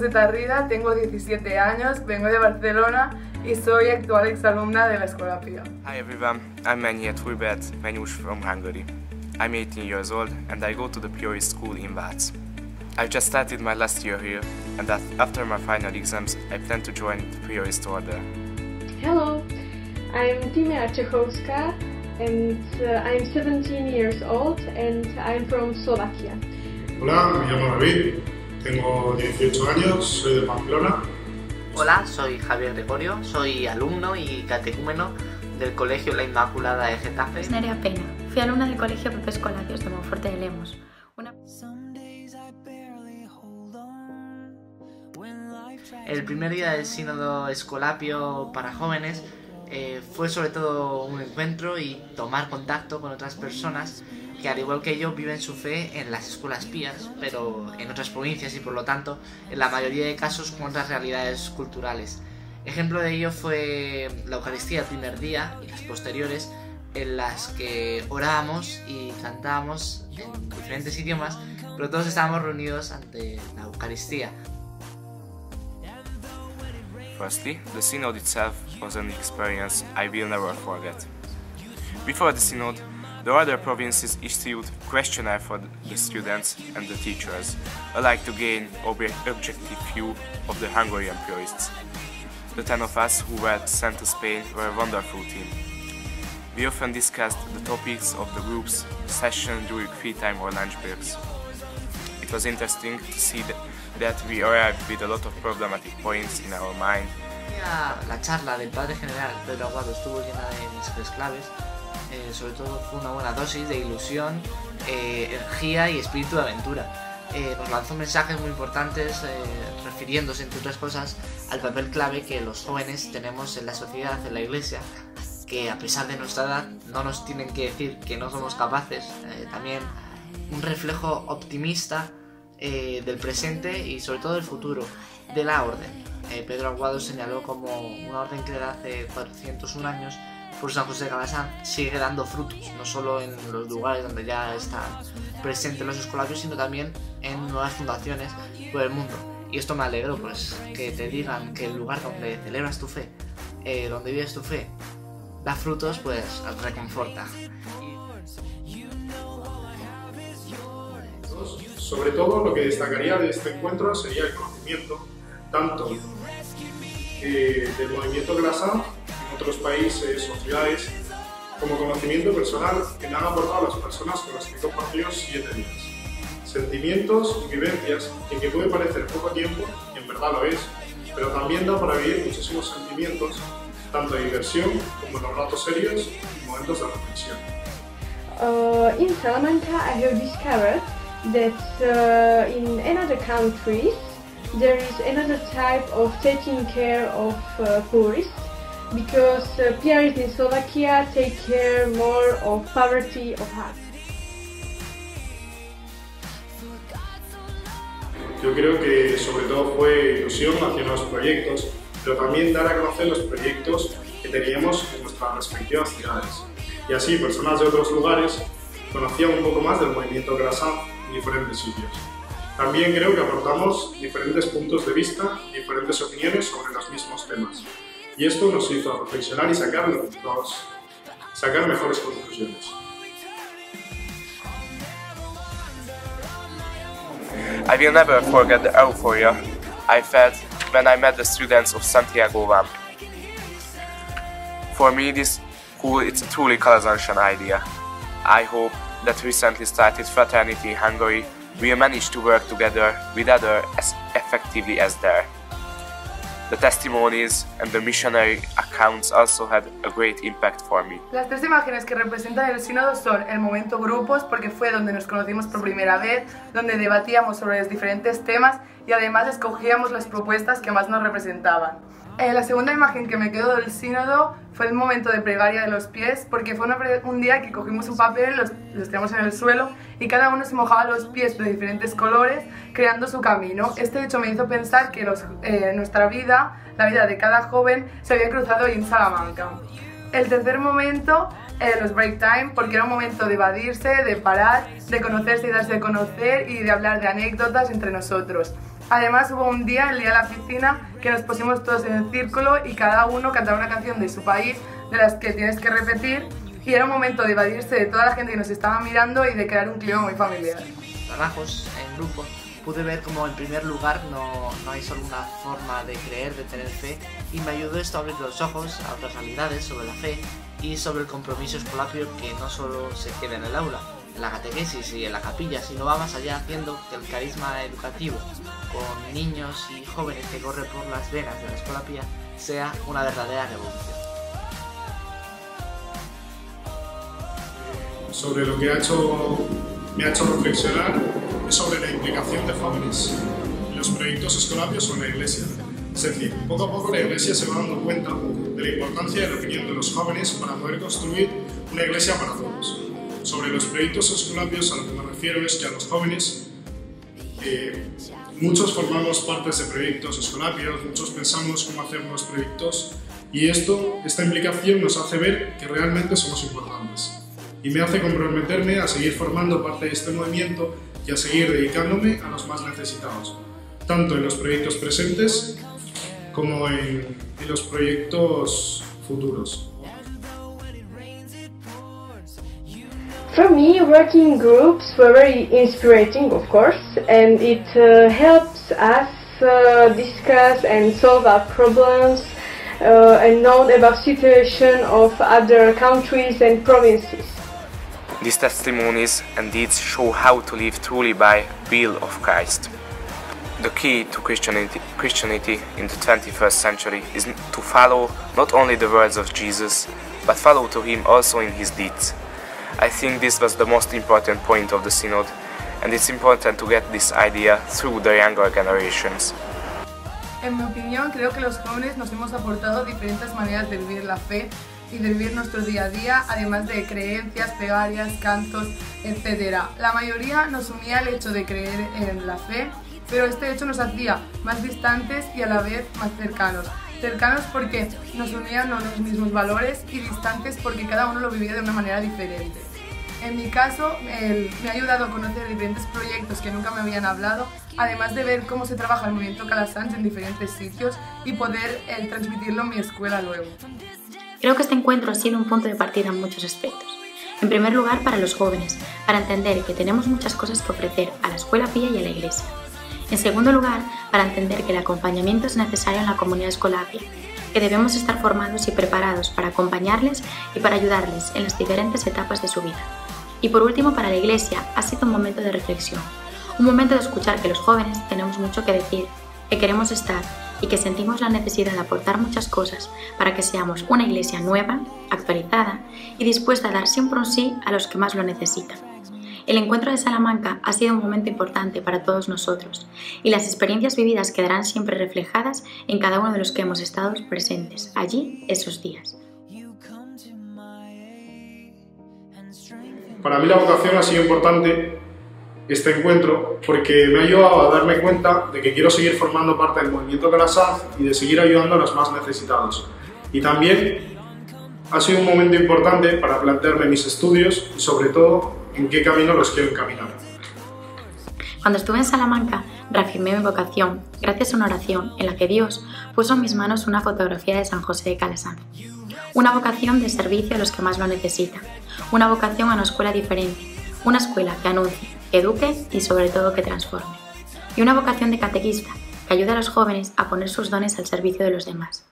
José Tarrida, tengo 17 años, vengo de Barcelona y soy actual exalumna de la Escola Pia. Hi everyone, I'm Menyet Hulbert Menyus from Hungary. I'm 18 years old and I go to the Piorist School in Vác. I've just started my last year here and after my final exams I plan to join the Piorist Order. Hello, I'm Timea Czechowska and I'm 17 years old and I'm from Slovakia. Hola, me llamo David, tengo 18 años, soy de Pamplona. Hola, soy Javier Gregorio, soy alumno y catecúmeno del Colegio La Inmaculada de Getafe. Es Nerea Pena, fui alumna del Colegio Pepe Escolapios de Monforte de Lemos. El primer día del sínodo escolapio para jóvenes fue sobre todo un encuentro y tomar contacto con otras personas que al igual que yo viven su fe en las escuelas pías, pero en otras provincias y por lo tanto en la mayoría de casos con otras realidades culturales. Ejemplo de ello fue la Eucaristía el primer día y las posteriores, en las que orábamos y cantábamos en diferentes idiomas, pero todos estábamos reunidos ante la Eucaristía. Firstly, the synod itself was an experience I will never forget. Before the synod, the other provinces issued questionnaires for the students and the teachers, alike to gain objective view of the Hungarian Piorists. The 10 of us who were sent to Spain were a wonderful team. We often discussed the topics of the group's session during free time or lunch breaks. It was interesting to see that we arrived with a lot of problematic points in our mind. La charla del Padre General Pedro Aguado estuvo llena de mensajes claves. Sobre todo fue una buena dosis de ilusión, energía y espíritu de aventura. Nos lanzó mensajes muy importantes refiriéndose, entre otras cosas, al papel clave que los jóvenes tenemos en la sociedad, en la Iglesia, que a pesar de nuestra edad no nos tienen que decir que no somos capaces. También un reflejo optimista del presente y sobre todo del futuro, de la orden. Pedro Aguado señaló como una orden que era hace 401 años por San José de Calasanz sigue dando frutos, no solo en los lugares donde ya están presentes los escolapios, sino también en nuevas fundaciones por el mundo. Y esto me alegro, pues, que te digan que el lugar donde celebras tu fe, donde vives tu fe, da frutos, pues reconforta. Sobre todo, lo que destacaría de este encuentro sería el conocimiento, tanto del movimiento Calasanz en otros países o ciudades, como conocimiento personal que me han aportado las personas con las que he compartido 7 días. Sentimientos y vivencias en que puede parecer poco tiempo, y en verdad lo es, pero también da para vivir muchísimos sentimientos, tanto de diversión como en los ratos serios y momentos de reflexión. In Salamanca I have discovered that in another countries there is another type of taking care of poorists, because Piarists in Slovakia take care more of poverty of heart. Yo creo que sobre todo fue ilusión hacia los proyectos, pero también dar a conocer los proyectos que teníamos en nuestras respectivas ciudades. Y así personas de otros lugares conocían un poco más del movimiento Calasanz en diferentes sitios. También creo que aportamos diferentes puntos de vista, diferentes opiniones sobre los mismos temas. Y esto nos hizo reflexionar y sacar mejores conclusiones. I will never forget the euphoria I felt when I met the students of Santiago WAM. For me, this school is a truly Kalazansian idea. I hope that recently started Fraternity Hungary will manage to work together with others as effectively as there. The testimonies and the missionary accounts also had a great impact for me. Las 3 imágenes que representan el sínodo son el momento grupos, porque fue donde nos conocimos por primera vez, donde debatíamos sobre los diferentes temas y además escogíamos las propuestas que más nos representaban. La segunda imagen que me quedó del sínodo fue el momento de plegaria de los pies, porque fue un día que cogimos un papel, los tiramos en el suelo y cada uno se mojaba los pies de diferentes colores, creando su camino. Este hecho me hizo pensar que nuestra vida, la vida de cada joven, se había cruzado hoy en Salamanca. El tercer momento, los break time, porque era un momento de evadirse, de parar, de conocerse y darse a conocer y de hablar de anécdotas entre nosotros. Además hubo un día, el día de la piscina, que nos pusimos todos en el círculo y cada uno cantaba una canción de su país, de las que tienes que repetir, y era un momento de evadirse de toda la gente que nos estaba mirando y de crear un clima muy familiar. Trabajos en grupo, pude ver como en primer lugar no hay solo una forma de creer, de tener fe, y me ayudó esto a abrir los ojos a otras realidades sobre la fe y sobre el compromiso escolapio, que no solo se queda en el aula, en la catequesis y en la capilla, sino va más allá, haciendo que el carisma educativo con niños y jóvenes que corre por las venas de la escolapía sea una verdadera revolución. Sobre lo que me ha hecho reflexionar es sobre la implicación de jóvenes en los proyectos escolapios o en la Iglesia. Es decir, poco a poco la Iglesia se va dando cuenta de la importancia de la opinión de los jóvenes para poder construir una Iglesia para todos. Sobre los proyectos escolapios, a lo que me refiero es que a los jóvenes muchos formamos partes de proyectos escolapios, muchos pensamos cómo hacer los proyectos, y esta implicación nos hace ver que realmente somos importantes. Y me hace comprometerme a seguir formando parte de este movimiento y a seguir dedicándome a los más necesitados, tanto en los proyectos presentes como en los proyectos futuros. For me, working groups were very inspiring, of course, and it helps us discuss and solve our problems and know about situation of other countries and provinces. These testimonies and deeds show how to live truly by will of Christ. The key to Christianity in the 21st century is to follow not only the words of Jesus, but follow to him also in his deeds. I think this was the most important point of the Synod, and it's important to get this idea through the younger generations. En mi opinión, creo que los jóvenes nos hemos aportado diferentes maneras de vivir la fe y de vivir nuestro día a día, además de creencias, plegarias, cantos, etc. La mayoría nos unía el hecho de creer en la fe, pero este hecho nos hacía más distantes y a la vez más cercanos. Cercanos porque nos unían los mismos valores y distantes porque cada uno lo vivía de una manera diferente. En mi caso, me ha ayudado a conocer diferentes proyectos que nunca me habían hablado, además de ver cómo se trabaja el movimiento Calasanz en diferentes sitios y poder transmitirlo en mi escuela luego. Creo que este encuentro ha sido un punto de partida en muchos aspectos. En primer lugar, para los jóvenes, para entender que tenemos muchas cosas que ofrecer a la escuela pía y a la iglesia. En segundo lugar, para entender que el acompañamiento es necesario en la comunidad escolapia, que debemos estar formados y preparados para acompañarles y para ayudarles en las diferentes etapas de su vida. Y por último, para la iglesia, ha sido un momento de reflexión, un momento de escuchar que los jóvenes tenemos mucho que decir, que queremos estar y que sentimos la necesidad de aportar muchas cosas para que seamos una iglesia nueva, actualizada y dispuesta a dar siempre un sí a los que más lo necesitan. El encuentro de Salamanca ha sido un momento importante para todos nosotros y las experiencias vividas quedarán siempre reflejadas en cada uno de los que hemos estado presentes allí esos días. Para mí la vocación ha sido importante este encuentro porque me ha ayudado a darme cuenta de que quiero seguir formando parte del movimiento Calasanz y de seguir ayudando a los más necesitados. Y también ha sido un momento importante para plantearme mis estudios y sobre todo en qué camino los quiero encaminar. Cuando estuve en Salamanca, reafirmé mi vocación gracias a una oración en la que Dios puso en mis manos una fotografía de San José de Calasanz. Una vocación de servicio a los que más lo necesitan, una vocación a una escuela diferente, una escuela que anuncie, que eduque y sobre todo que transforme. Y una vocación de catequista que ayude a los jóvenes a poner sus dones al servicio de los demás.